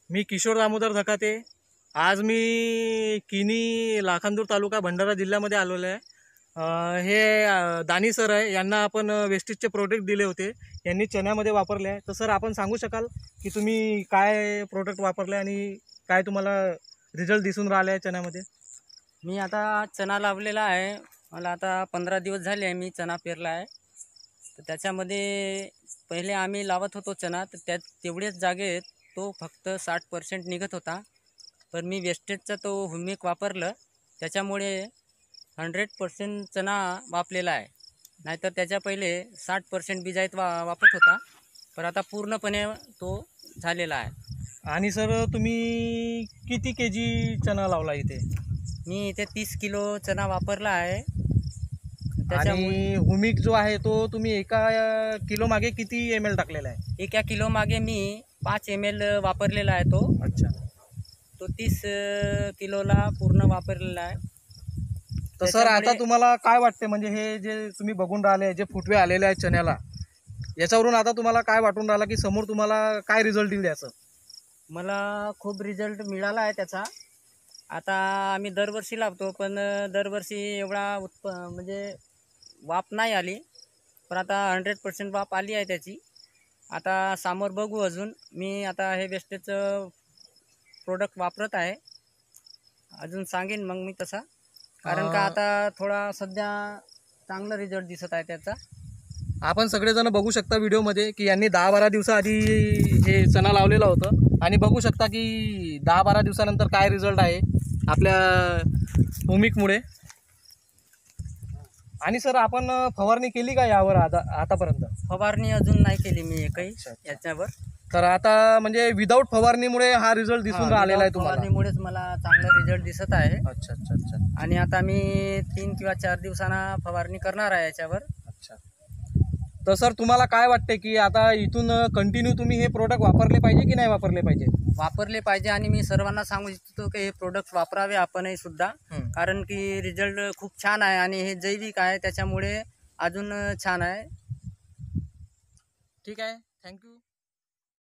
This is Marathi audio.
मी किशोर दामोदर धकाते। आज मी किनी लाखांदूर तालुका भंडारा जिल्ह्यामध्ये आलेलो आहे। हे दानी सर आहे, यांना आपण वेस्टेजचे प्रोडक्ट दिले होते, यांनी चण्यामध्ये वापरले आहे। तर सर आपण सांगू शकाल की तुम्ही काय प्रोडक्ट वापरले आणि काय तुम्हाला रिझल्ट दिसून राहिले आहे चण्यामध्ये? मी आता चणा लावलेला आहे, मला आता 15 दिवस झाले आहे मी चणा पेरला आहे। तर त्याच्यामध्ये पहिले आम्ही लावत होतो चणा, तर त्यात तेवढ्याच जागेत तो फक्त 60% निघत होता। पण मी वेस्टेजचा तो हुमिक वापरलं, त्याच्यामुळे 100% चणा वापलेला आहे। नाहीतर त्याच्या पहिले 60% बिजाईत वापरत होता, पण आता पूर्णपणे तो झालेला आहे। आणि सर तुम्ही किती केजी चणा लावला इथे? मी इथे 30 किलो चणा वापरला आहे। आणि हुमिक जो आहे तो तुम्ही एका किलो मागे किती ml टाकलेला आहे? एका किलो मागे मी 5 ml वापरलेला आहे तो। अच्छा, तो 30 किलोला पूर्ण वापरलेला आहे। तर सर आता तुम्हाला काय वाटते, म्हणजे हे जे तुम्ही बघून राहिले जे फुटवे आलेले आहेत चण्याला, याच्यावरून आता तुम्हाला काय वाटून राहिलं की समोर तुम्हाला काय रिझल्ट येईल याचं? मला खूप रिझल्ट मिळाला आहे त्याचा। आता आम्ही दरवर्षी लावतो, पण दरवर्षी एवढा म्हणजे वाप नाही आली, पण आता 100% वाप आली आहे त्याची। आता समोर बघू, अजून मी आता हे वेस्टेजचं प्रोडक्ट वापरत आहे, अजून सांगेन मग मी तसा, कारण का आता थोडा सध्या चांगला रिझल्ट दिसत आहे त्याचा। आपण सगळेजण बघू शकता व्हिडिओमध्ये की यांनी 10-12 दिवसाआधी हे चणा लावलेलं होतं आणि बघू शकता की 10-12 दिवसानंतर काय रिझल्ट आहे आपल्या हुमिकमुळे। आणि सर आपण फवारणी केली का यावर आतापर्यंत? फवारणी अजून नाही केली मी एकही याच्यावर। तर आता म्हणजे विदाऊट फवारणीमुळे हा रिझल्ट दिसून राहिलेला आहे तुम्हाला? फवारणीमुळेच मला चांगला रिझल्ट दिसत आहे। अच्छा अच्छा अच्छा। आणि आता मी 3 किंवा 4 दिवसांना फवारणी करणार आहे याच्यावर। अच्छा, तर सर तुम्हाला काय वाटते की आता इथून कंटिन्यू तुम्ही हे प्रोडक्ट वापरले पाहिजे की नाही वापरले पाहिजे? वापरले पाहिजे, आणि मी सर्वांना सांगू इच्छितो की हे प्रोडक्ट वापरावे आपणही सुद्धा, कारण की रिझल्ट खूप छान आहे आणि हे जैविक आहे, त्याच्यामुळे अजून छान आहे। ठीक आहे, थँक्यू।